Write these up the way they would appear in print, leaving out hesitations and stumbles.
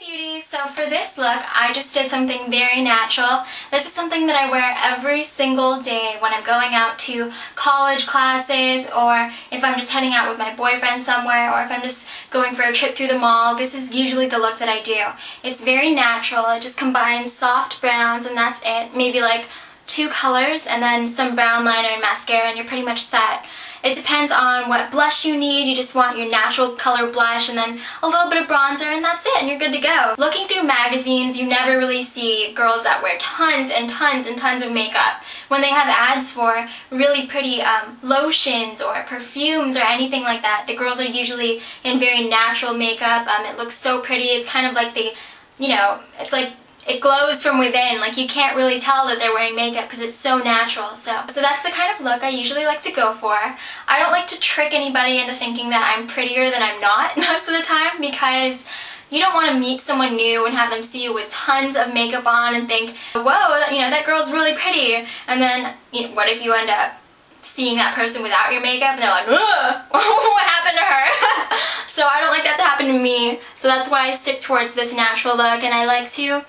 beauties, so for this look I just did something very natural. This is something that I wear every single day when I'm going out to college classes, or if I'm just heading out with my boyfriend somewhere, or if I'm just going for a trip through the mall. This is usually the look that I do. It's very natural. It just combines soft browns and that's it. Maybe like 2 colors and then some brown liner and mascara and you're pretty much set. It depends on what blush you need. You just want your natural color blush and then a little bit of bronzer and that's it, and you're good to go. Looking through magazines, you never really see girls that wear tons and tons and tons of makeup. When they have ads for really pretty lotions or perfumes or anything like that, the girls are usually in very natural makeup. It looks so pretty. It's kind of like it's like it glows from within. Like you can't really tell that they're wearing makeup because it's so natural. So that's the kind of look I usually like to go for. I don't like to trick anybody into thinking that I'm prettier than I'm not most of the time, because you don't want to meet someone new and have them see you with tons of makeup on and think, whoa, that girl's really pretty. And then, what if you end up seeing that person without your makeup and they're like, ugh, what happened to her? So I don't like that to happen to me. So that's why I stick towards this natural look, and I like to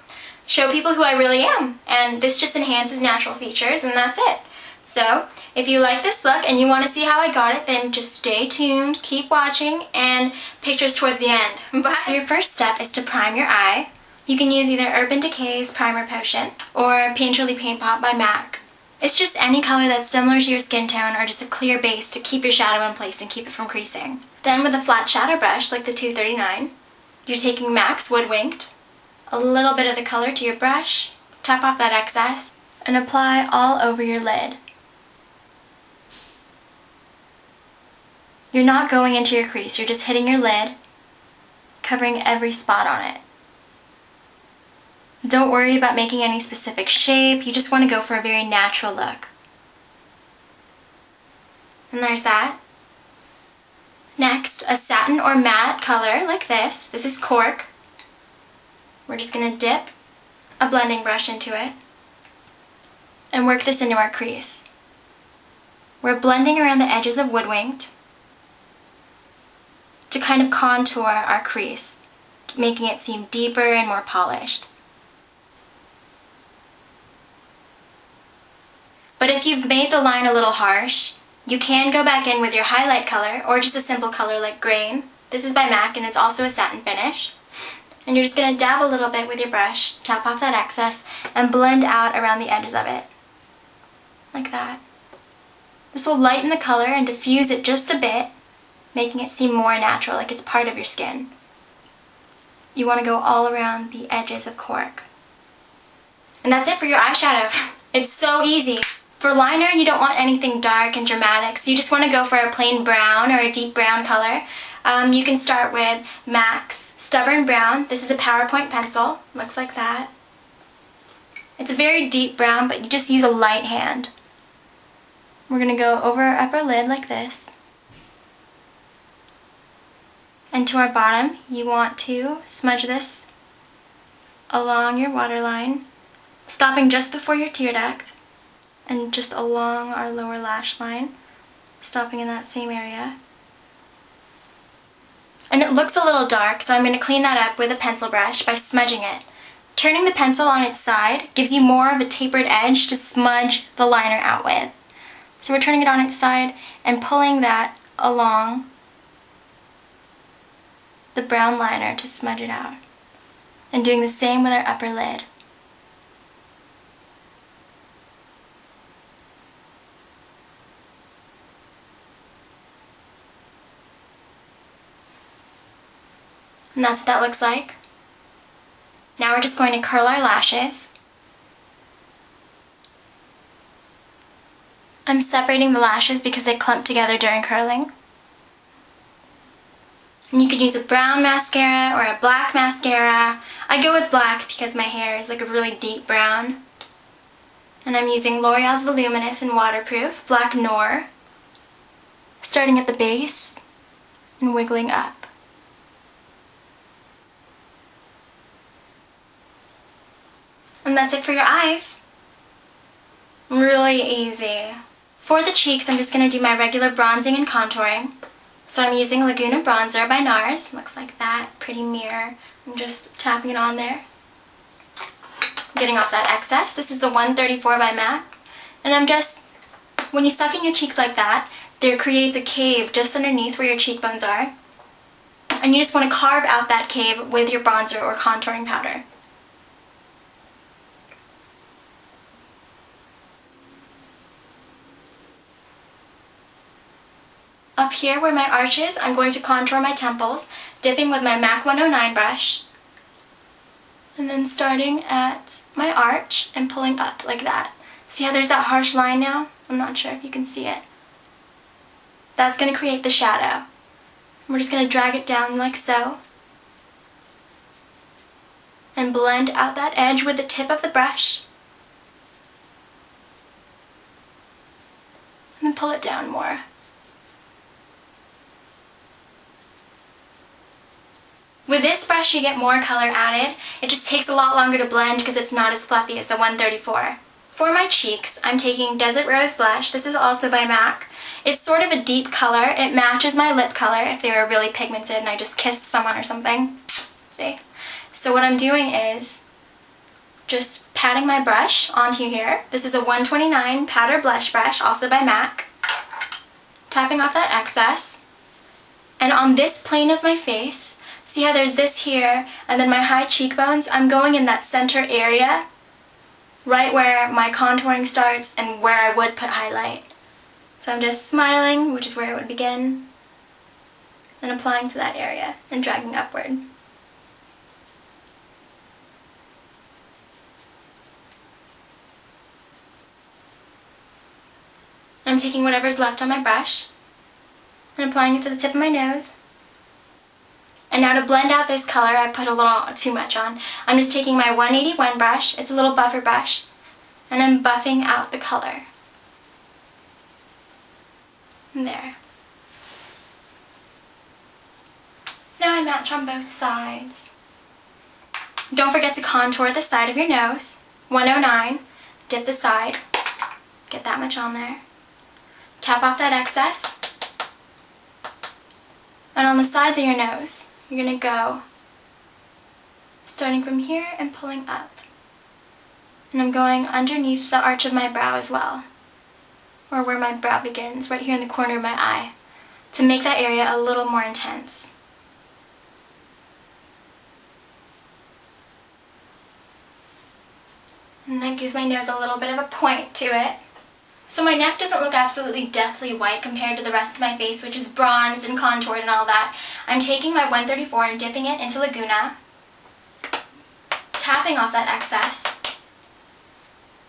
show people who I really am, and this just enhances natural features, and that's it. So if you like this look and you want to see how I got it, then just stay tuned, keep watching, and pictures towards the end. Bye. So your first step is to prime your eye. You can use either Urban Decay's Primer Potion or Painterly Paint Pot by MAC. It's just any color that's similar to your skin tone or just a clear base to keep your shadow in place and keep it from creasing. Then with a flat shadow brush like the 239, you're taking MAC's Wood Winked, a little bit of the color to your brush, tap off that excess, and apply all over your lid. You're not going into your crease, you're just hitting your lid, covering every spot on it. Don't worry about making any specific shape, you just want to go for a very natural look. And there's that. Next, a satin or matte color like this. This is Cork. We're just going to dip a blending brush into it and work this into our crease. We're blending around the edges of Wood Winked to kind of contour our crease, making it seem deeper and more polished. But if you've made the line a little harsh, you can go back in with your highlight color or just a simple color like Grain. This is by MAC and it's also a satin finish. And you're just going to dab a little bit with your brush, tap off that excess, and blend out around the edges of it. Like that. This will lighten the color and diffuse it just a bit, making it seem more natural, like it's part of your skin. You want to go all around the edges of Cork. And that's it for your eyeshadow. It's so easy. For liner, you don't want anything dark and dramatic, so you just want to go for a plain brown or a deep brown color. You can start with MAC's Stubborn Brown. This is a PowerPoint pencil. Looks like that. It's a very deep brown, but you just use a light hand. We're going to go over our upper lid like this. And to our bottom, you want to smudge this along your waterline, stopping just before your tear duct, and just along our lower lash line, stopping in that same area. And it looks a little dark, so I'm going to clean that up with a pencil brush by smudging it. Turning the pencil on its side gives you more of a tapered edge to smudge the liner out with. So we're turning it on its side and pulling that along the brown liner to smudge it out. And doing the same with our upper lid. And that's what that looks like. Now we're just going to curl our lashes. I'm separating the lashes because they clump together during curling. And you could use a brown mascara or a black mascara. I go with black because my hair is like a really deep brown. And I'm using L'Oreal's Voluminous and Waterproof Black Noir, starting at the base and wiggling up. And that's it for your eyes. Really easy. For the cheeks, I'm just going to do my regular bronzing and contouring. So I'm using Laguna Bronzer by NARS. Looks like that. Pretty mirror. I'm just tapping it on there. Getting off that excess. This is the 134 by MAC. And I'm just, when you suck in your cheeks like that, there creates a cave just underneath where your cheekbones are. And you just want to carve out that cave with your bronzer or contouring powder. Up here where my arch is, I'm going to contour my temples, dipping with my MAC 109 brush. And then starting at my arch and pulling up like that. See how there's that harsh line now? I'm not sure if you can see it. That's going to create the shadow. We're just going to drag it down like so. And blend out that edge with the tip of the brush. And then pull it down more. With this brush you get more color added. It just takes a lot longer to blend because it's not as fluffy as the 134. For my cheeks, I'm taking Desert Rose Blush. This is also by MAC. It's sort of a deep color. It matches my lip color if they were really pigmented and I just kissed someone or something. See? So what I'm doing is just patting my brush onto here. This is a 129 Powder Blush Brush, also by MAC. Tapping off that excess. And on this plane of my face, see how there's this here, and then my high cheekbones, I'm going in that center area, right where my contouring starts and where I would put highlight. So I'm just smiling, which is where it would begin, and applying to that area and dragging upward. I'm taking whatever's left on my brush and applying it to the tip of my nose. And now to blend out this color, I put a little too much on. I'm just taking my 181 brush, it's a little buffer brush, and I'm buffing out the color. And there. Now I match on both sides. Don't forget to contour the side of your nose. 109, dip the side, get that much on there. Tap off that excess. And on the sides of your nose, you're going to go starting from here and pulling up. And I'm going underneath the arch of my brow as well, or where my brow begins, right here in the corner of my eye, to make that area a little more intense. And that gives my nose a little bit of a point to it. So my neck doesn't look absolutely deathly white compared to the rest of my face, which is bronzed and contoured and all that. I'm taking my 134 and dipping it into Laguna, tapping off that excess,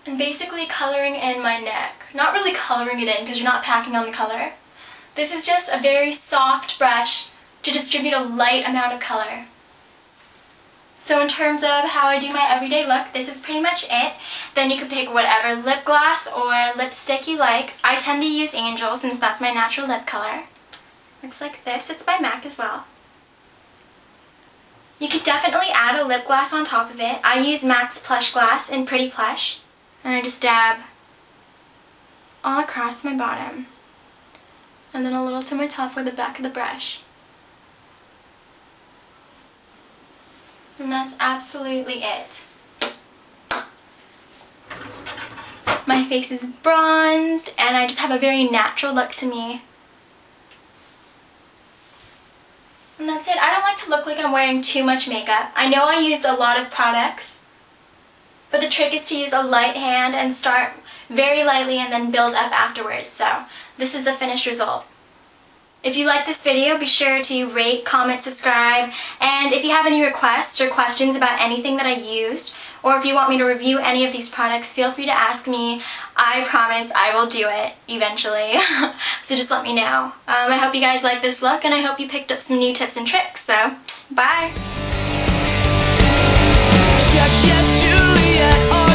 and basically coloring in my neck. Not really coloring it in because you're not packing on the color. This is just a very soft brush to distribute a light amount of color. So in terms of how I do my everyday look, this is pretty much it. Then you can pick whatever lip gloss or lipstick you like. I tend to use Angel since that's my natural lip color. Looks like this. It's by MAC as well. You could definitely add a lip gloss on top of it. I use MAC's Plush Glass in Pretty Plush. And I just dab all across my bottom. And then a little to my top with the back of the brush. And that's absolutely it. My face is bronzed and I just have a very natural look to me. And that's it. I don't like to look like I'm wearing too much makeup. I know I used a lot of products, but the trick is to use a light hand and start very lightly and then build up afterwards. So this is the finished result. If you like this video, be sure to rate, comment, subscribe, and if you have any requests or questions about anything that I used, or if you want me to review any of these products, feel free to ask me. I promise I will do it eventually, so just let me know. I hope you guys like this look, and I hope you picked up some new tips and tricks, so bye! Check yes, Juliet.